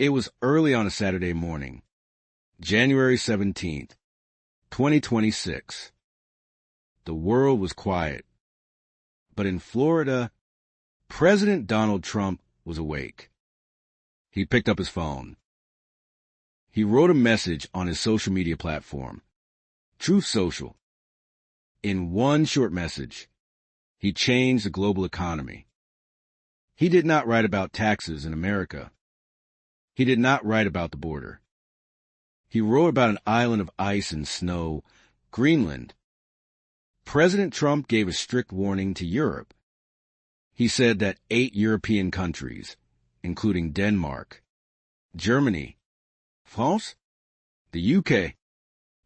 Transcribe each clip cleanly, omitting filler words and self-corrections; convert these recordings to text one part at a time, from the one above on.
It was early on a Saturday morning, January 17th, 2026. The world was quiet. But in Florida, President Donald Trump was awake. He picked up his phone. He wrote a message on his social media platform, Truth Social. In one short message, he changed the global economy. He did not write about taxes in America. He did not write about the border. He wrote about an island of ice and snow, Greenland. President Trump gave a strict warning to Europe. He said that 8 European countries, including Denmark, Germany, France, the UK,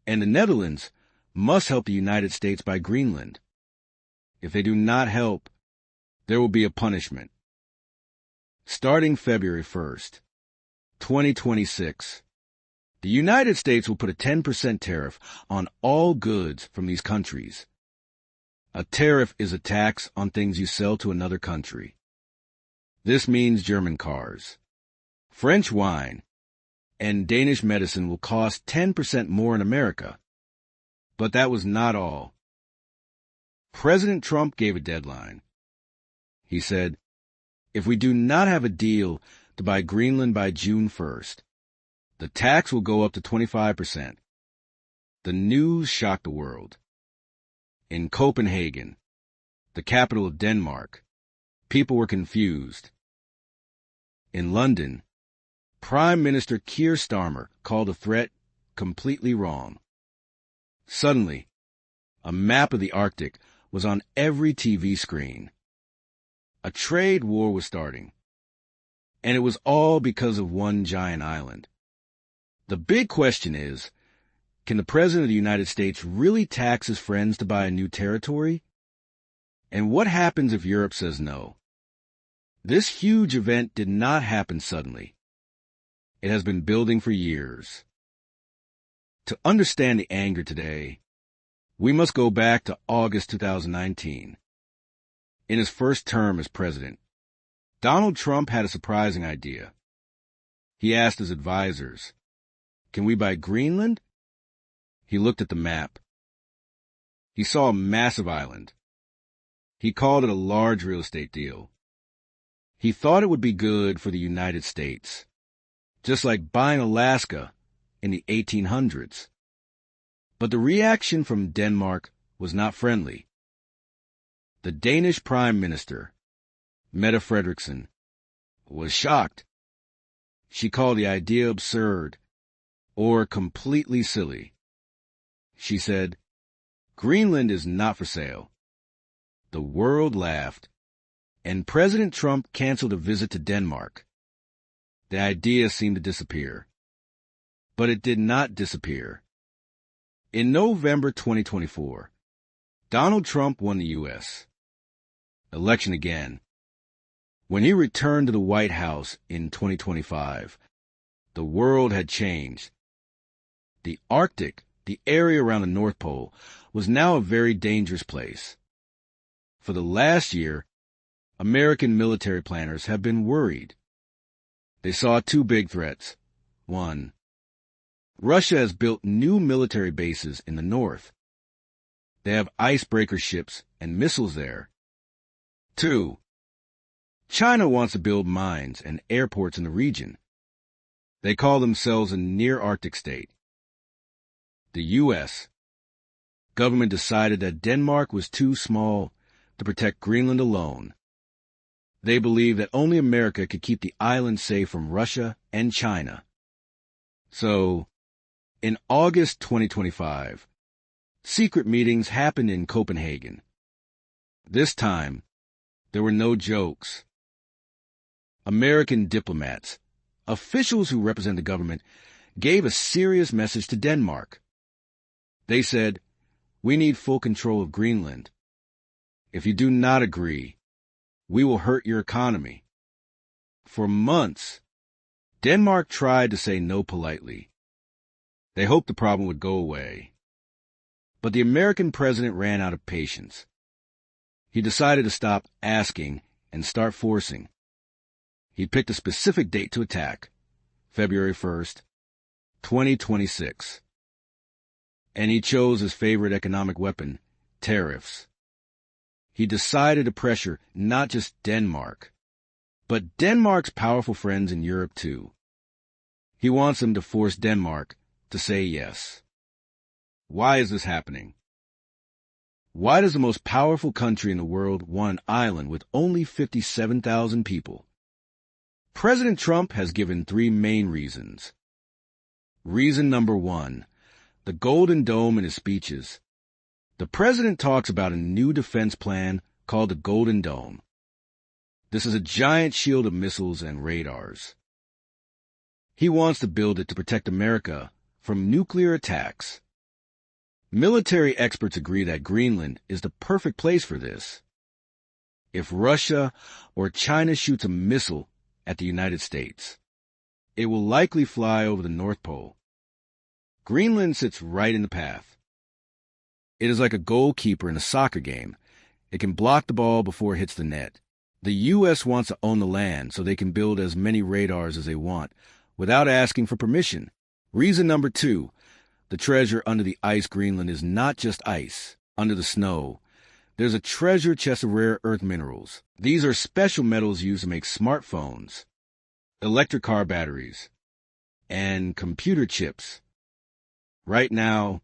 and the Netherlands, must help the United States buy Greenland. If they do not help, there will be a punishment. Starting February 1st, 2026, the United States will put a 10% tariff on all goods from these countries. A tariff is a tax on things you sell to another country. This means German cars, French wine, and Danish medicine will cost 10% more in America. But that was not all. President Trump gave a deadline. He said, if we do not have a deal to buy Greenland by June 1st, the tax will go up to 25%. The news shocked the world. In Copenhagen, the capital of Denmark, people were confused. In London, Prime Minister Keir Starmer called the threat completely wrong. Suddenly, a map of the Arctic was on every TV screen. A trade war was starting, and it was all because of one giant island. The big question is, can the President of the United States really tax his friends to buy a new territory? And what happens if Europe says no? This huge event did not happen suddenly. It has been building for years. To understand the anger today, we must go back to August 2019. In his first term as president, Donald Trump had a surprising idea. He asked his advisors, "Can we buy Greenland?" He looked at the map. He saw a massive island. He called it a large real estate deal. He thought it would be good for the United States, just like buying Alaska in the 1800s. But the reaction from Denmark was not friendly. The Danish Prime Minister, Mette Frederiksen, was shocked. She called the idea absurd or completely silly. She said, "Greenland is not for sale." The world laughed, and President Trump canceled a visit to Denmark. The idea seemed to disappear. But it did not disappear. In November 2024, Donald Trump won the U.S. election again. When he returned to the White House in 2025, the world had changed. The Arctic, the area around the North Pole, was now a very dangerous place. For the last year, American military planners have been worried. They saw 2 big threats. 1. Russia has built new military bases in the north. They have icebreaker ships and missiles there. 2. China wants to build mines and airports in the region. They call themselves a near-Arctic state. The U.S. government decided that Denmark was too small to protect Greenland alone. They believed that only America could keep the island safe from Russia and China. So, in August 2025, secret meetings happened in Copenhagen. This time, there were no jokes. American diplomats, officials who represent the government, gave a serious message to Denmark. They said, "We need full control of Greenland. If you do not agree, we will hurt your economy." For months, Denmark tried to say no politely. They hoped the problem would go away. But the American president ran out of patience. He decided to stop asking and start forcing. He picked a specific date to attack, February 1st, 2026. And he chose his favorite economic weapon, tariffs. He decided to pressure not just Denmark, but Denmark's powerful friends in Europe too. He wants them to force Denmark to say yes. Why is this happening? Why does the most powerful country in the world want an island with only 57,000 people? President Trump has given 3 main reasons. Reason number 1, the Golden Dome in his speeches. The president talks about a new defense plan called the Golden Dome. This is a giant shield of missiles and radars. He wants to build it to protect America from nuclear attacks. Military experts agree that Greenland is the perfect place for this. If Russia or China shoots a missile at the United States, it will likely fly over the North Pole. Greenland sits right in the path. It is like a goalkeeper in a soccer game. It can block the ball before it hits the net. The U.S. wants to own the land so they can build as many radars as they want without asking for permission. Reason number 2, the treasure under the ice Greenland is not just ice. Under the snow, there's a treasure chest of rare earth minerals. These are special metals used to make smartphones, electric car batteries, and computer chips. Right now,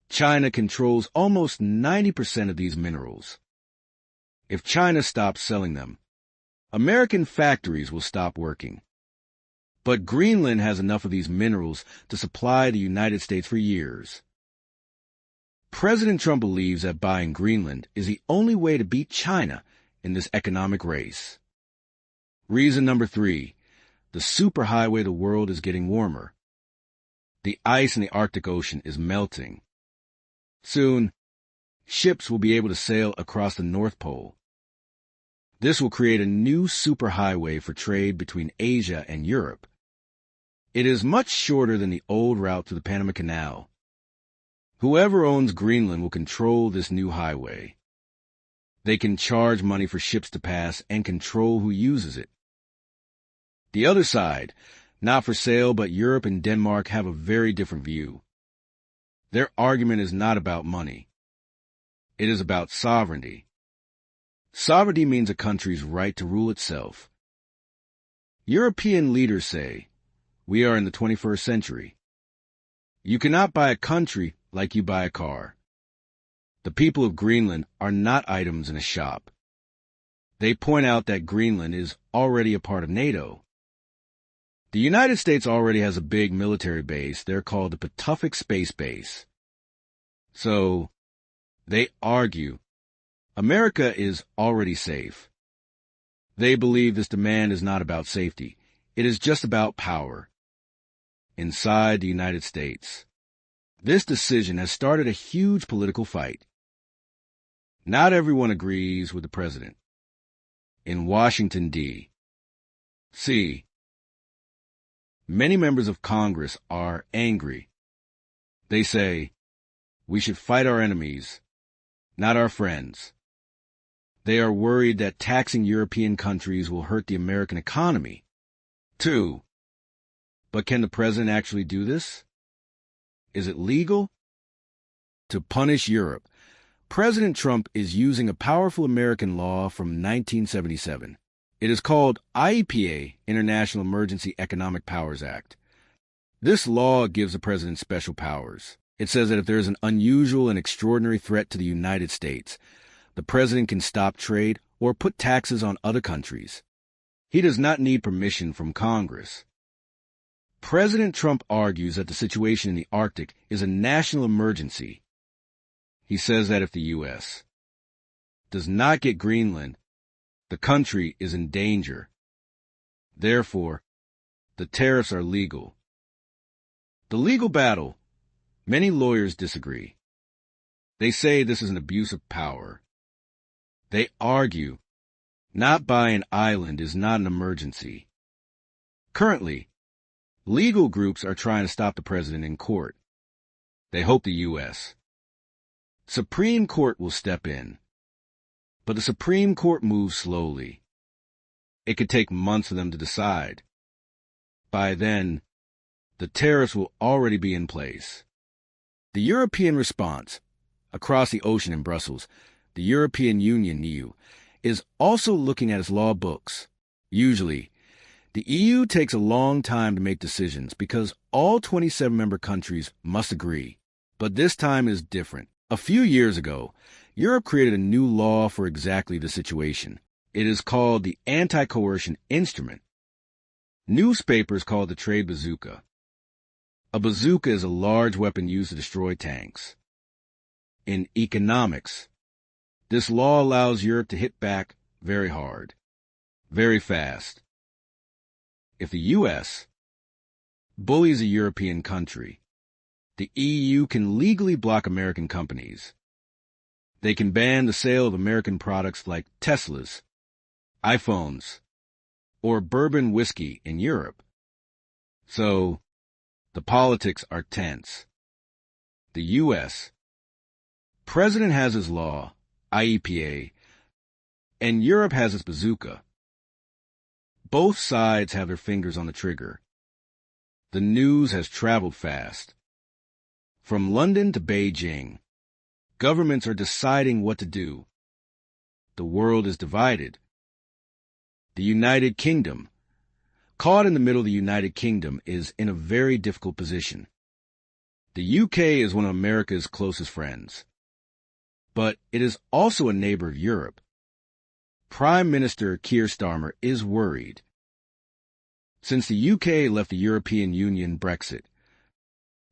China controls almost 90% of these minerals. If China stops selling them, American factories will stop working. But Greenland has enough of these minerals to supply the United States for years. President Trump believes that buying Greenland is the only way to beat China in this economic race. Reason number 3, the superhighway of the world is getting warmer. The ice in the Arctic Ocean is melting. Soon, ships will be able to sail across the North Pole. This will create a new superhighway for trade between Asia and Europe. It is much shorter than the old route through the Panama Canal. Whoever owns Greenland will control this new highway. They can charge money for ships to pass and control who uses it. The other side, not for sale, but Europe and Denmark have a very different view. Their argument is not about money. It is about sovereignty. Sovereignty means a country's right to rule itself. European leaders say, we are in the 21st century. You cannot buy a country like you buy a car. The people of Greenland are not items in a shop. They point out that Greenland is already a part of NATO. The United States already has a big military base. They're called the Patuxent Space Base. So, they argue, America is already safe. They believe this demand is not about safety. It is just about power. Inside the United States, this decision has started a huge political fight. Not everyone agrees with the president. In Washington, D.C., many members of Congress are angry. They say, we should fight our enemies, not our friends. They are worried that taxing European countries will hurt the American economy. 2. But can the president actually do this? Is it legal? To punish Europe, President Trump is using a powerful American law from 1977. It is called IEPA, International Emergency Economic Powers Act. This law gives the president special powers. It says that if there is an unusual and extraordinary threat to the United States, the president can stop trade or put taxes on other countries. He does not need permission from Congress. President Trump argues that the situation in the Arctic is a national emergency. He says that if the U.S. does not get Greenland, the country is in danger. Therefore, the tariffs are legal. The legal battle, many lawyers disagree. They say this is an abuse of power. They argue, not buying an island is not an emergency. Currently, legal groups are trying to stop the president in court. They hope the U.S. Supreme Court will step in. But the Supreme Court moves slowly. It could take months for them to decide. by then, the tariffs will already be in place. The European response, across the ocean in Brussels, the European Union (EU), is also looking at its law books. Usually, the EU takes a long time to make decisions because all 27 member countries must agree. But this time is different. A few years ago, Europe created a new law for exactly the situation. It is called the Anti-Coercion Instrument. Newspapers call it the trade bazooka. A bazooka is a large weapon used to destroy tanks. In economics, this law allows Europe to hit back very hard, very fast. If the U.S. bullies a European country, the EU can legally block American companies. They can ban the sale of American products like Teslas, iPhones, or bourbon whiskey in Europe. So, the politics are tense. The U.S. President has his law, IEPA, and Europe has its bazooka. Both sides have their fingers on the trigger. The news has traveled fast. From London to Beijing, governments are deciding what to do. The world is divided. The United Kingdom, caught in the middle of the United Kingdom, is in a very difficult position. The UK is one of America's closest friends, but it is also a neighbor of Europe. Prime Minister Keir Starmer is worried. Since the UK left the European Union Brexit,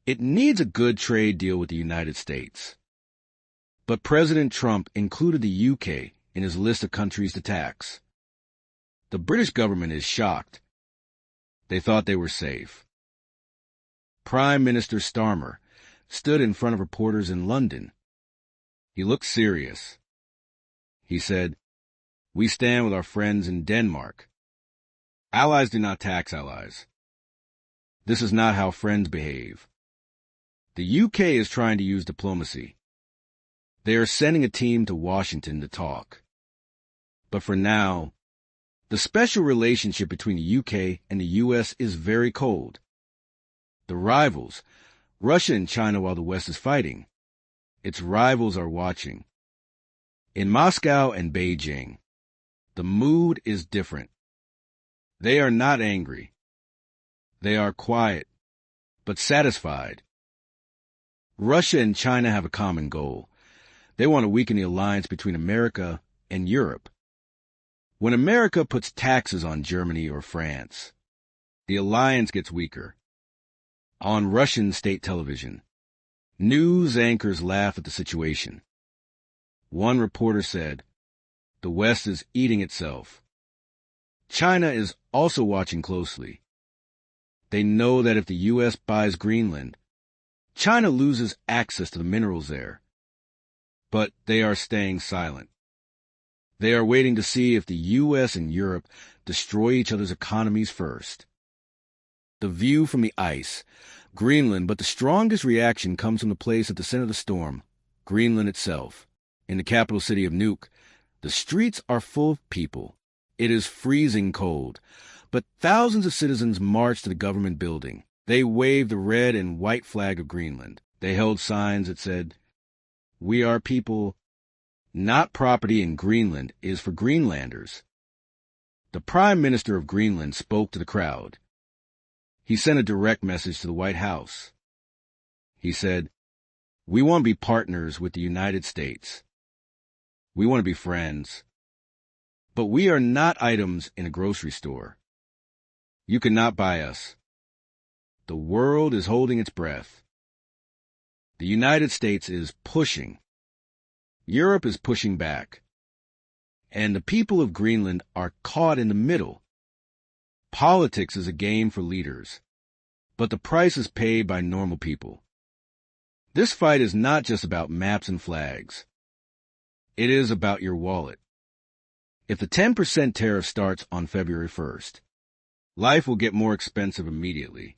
it needs a good trade deal with the United States. But President Trump included the UK in his list of countries to tax. The British government is shocked. They thought they were safe. Prime Minister Starmer stood in front of reporters in London. He looked serious. He said, "We stand with our friends in Denmark. Allies do not tax allies. This is not how friends behave." The UK is trying to use diplomacy. They are sending a team to Washington to talk. But for now, the special relationship between the UK and the US is very cold. The rivals, Russia and China, while the West is fighting, its rivals are watching. In Moscow and Beijing, the mood is different. They are not angry. They are quiet, but satisfied. Russia and China have a common goal. They want to weaken the alliance between America and Europe. When America puts taxes on Germany or France, the alliance gets weaker. On Russian state television, news anchors laugh at the situation. One reporter said, "The West is eating itself." China is also watching closely. They know that if the U.S. buys Greenland, China loses access to the minerals there. But they are staying silent. They are waiting to see if the U.S. and Europe destroy each other's economies first. The view from the ice, Greenland, but the strongest reaction comes from the place at the center of the storm, Greenland itself. In the capital city of Nuuk, the streets are full of people. It is freezing cold, but thousands of citizens march to the government building. They waved the red and white flag of Greenland. They held signs that said, "We are people, not property in Greenland is for Greenlanders." The Prime Minister of Greenland spoke to the crowd. He sent a direct message to the White House. He said, "We want to be partners with the United States. We want to be friends. But we are not items in a grocery store. You cannot buy us. The world is holding its breath. The United States is pushing. Europe is pushing back. And the people of Greenland are caught in the middle. Politics is a game for leaders, but the price is paid by normal people. This fight is not just about maps and flags. It is about your wallet. If the 10% tariff starts on February 1st, life will get more expensive immediately.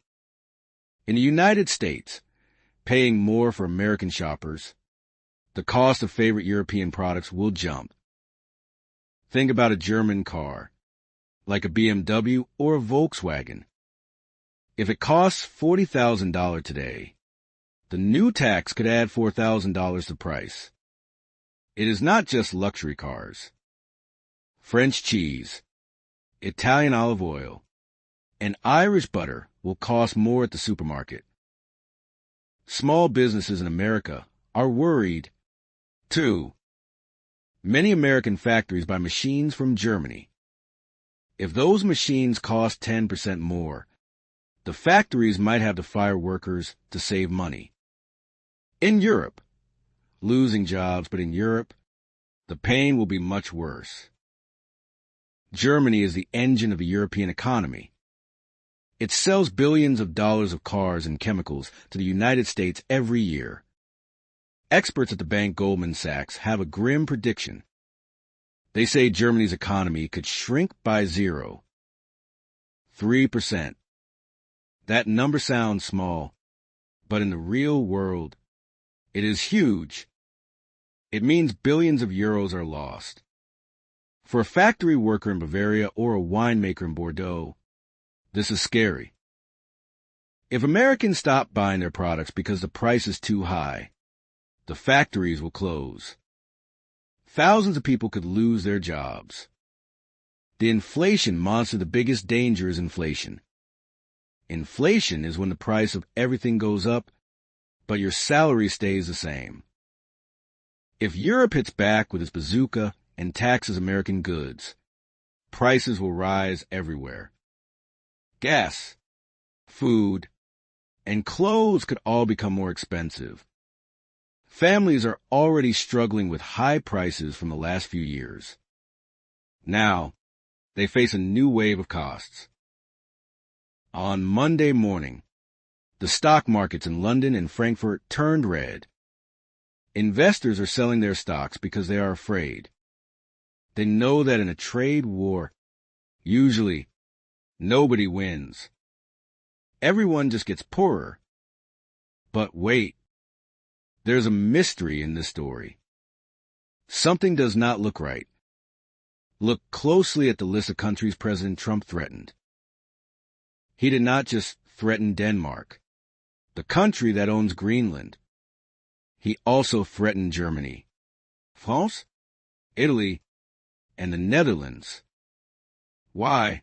In the United States, paying more for American shoppers, the cost of favorite European products will jump. Think about a German car, like a BMW or a Volkswagen. If it costs $40,000 today, the new tax could add $4,000 to the price. It is not just luxury cars. French cheese, Italian olive oil, and Irish butter will cost more at the supermarket. Small businesses in America are worried, too. Many American factories buy machines from Germany. If those machines cost 10% more, the factories might have to fire workers to save money. In Europe, losing jobs, but in Europe, the pain will be much worse. Germany is the engine of the European economy. It sells billions of dollars of cars and chemicals to the United States every year. Experts at the bank Goldman Sachs have a grim prediction. They say Germany's economy could shrink by 3%. That number sounds small, but in the real world, it is huge. It means billions of euros are lost. For a factory worker in Bavaria or a winemaker in Bordeaux, this is scary. If Americans stop buying their products because the price is too high, the factories will close. Thousands of people could lose their jobs. The inflation monster, the biggest danger is inflation. Inflation is when the price of everything goes up, but your salary stays the same. If Europe hits back with its bazooka and taxes American goods, prices will rise everywhere. Gas, food, and clothes could all become more expensive. Families are already struggling with high prices from the last few years. Now, they face a new wave of costs. On Monday morning, the stock markets in London and Frankfurt turned red. Investors are selling their stocks because they are afraid. They know that in a trade war, usually, nobody wins. Everyone just gets poorer. But wait, there's a mystery in this story. Something does not look right. Look closely at the list of countries President Trump threatened. He did not just threaten Denmark, the country that owns Greenland. He also threatened Germany, France, Italy, and the Netherlands. Why?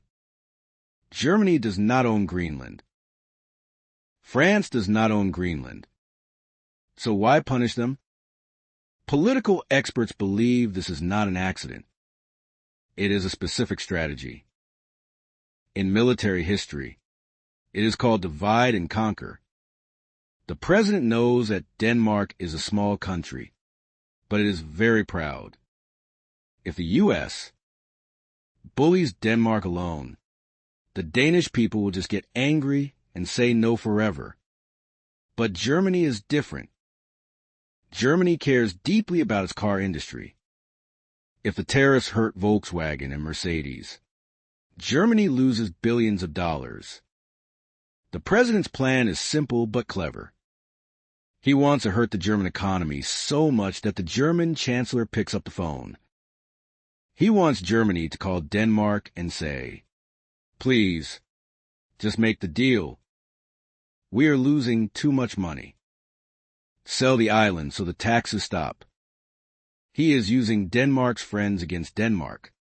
Germany does not own Greenland. France does not own Greenland. So why punish them? Political experts believe this is not an accident. It is a specific strategy. In military history, it is called divide and conquer. The president knows that Denmark is a small country, but it is very proud. If the U.S. bullies Denmark alone, the Danish people will just get angry and say no forever. But Germany is different. Germany cares deeply about its car industry. If the tariffs hurt Volkswagen and Mercedes, Germany loses billions of dollars. The president's plan is simple but clever. He wants to hurt the German economy so much that the German chancellor picks up the phone. He wants Germany to call Denmark and say, "Please, just make the deal. We are losing too much money. Sell the island so the taxes stop." He is using Denmark's friends against Denmark.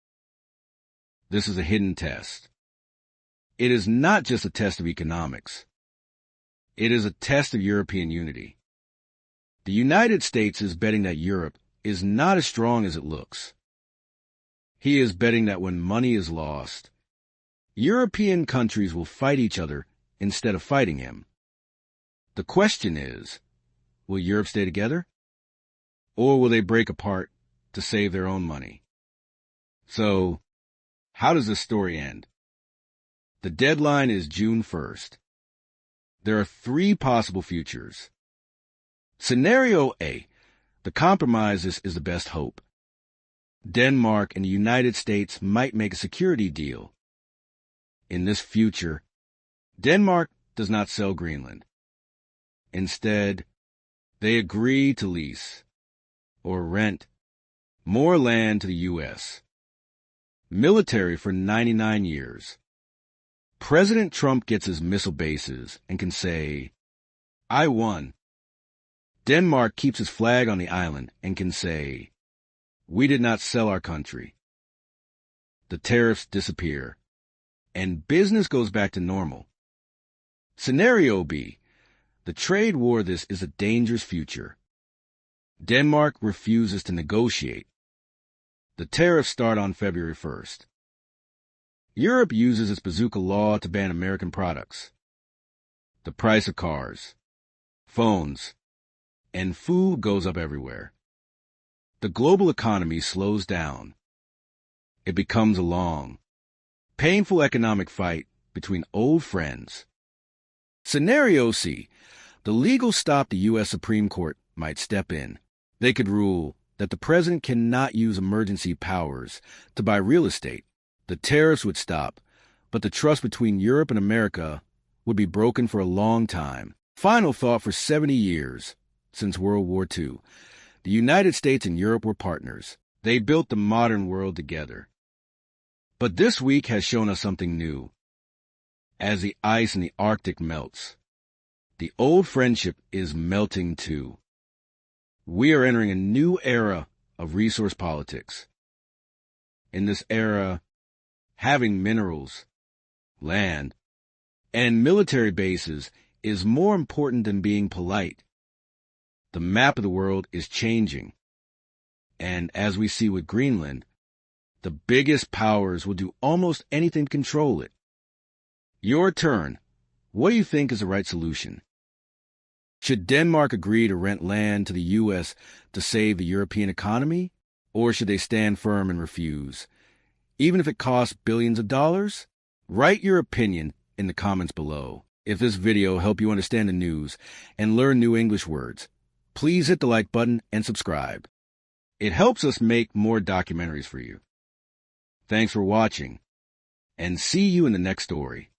This is a hidden test. It is not just a test of economics. It is a test of European unity. The United States is betting that Europe is not as strong as it looks. He is betting that when money is lost, European countries will fight each other instead of fighting him. The question is, will Europe stay together? Or will they break apart to save their own money? So, how does this story end? The deadline is June 1st. There are 3 possible futures. Scenario A, the compromise is the best hope. Denmark and the United States might make a security deal. In this future, Denmark does not sell Greenland. Instead, they agree to lease or rent more land to the U.S. Military for 99 years. President Trump gets his missile bases and can say, I won. Denmark keeps his flag on the island and can say, we did not sell our country. The tariffs disappear, and business goes back to normal. Scenario B, the trade war. This is a dangerous future. Denmark refuses to negotiate. The tariffs start on February 1st. Europe uses its bazooka law to ban American products. The price of cars, phones, and food goes up everywhere. The global economy slows down. It becomes a long, painful economic fight between old friends. Scenario C, the legal stop. The U.S. Supreme Court might step in. They could rule that the president cannot use emergency powers to buy real estate. The tariffs would stop, but the trust between Europe and America would be broken for a long time. Final thought: for 70 years, since World War II, the United States and Europe were partners. They built the modern world together. But this week has shown us something new. As the ice in the Arctic melts, the old friendship is melting too. We are entering a new era of resource politics. In this era, having minerals, land, and military bases is more important than being polite. The map of the world is changing. And as we see with Greenland, the biggest powers will do almost anything to control it. Your turn. What do you think is the right solution? Should Denmark agree to rent land to the U.S. to save the European economy? Or should they stand firm and refuse, even if it costs billions of dollars? Write your opinion in the comments below. If this video helped you understand the news and learn new English words, please hit the like button and subscribe. It helps us make more documentaries for you. Thanks for watching, and see you in the next story.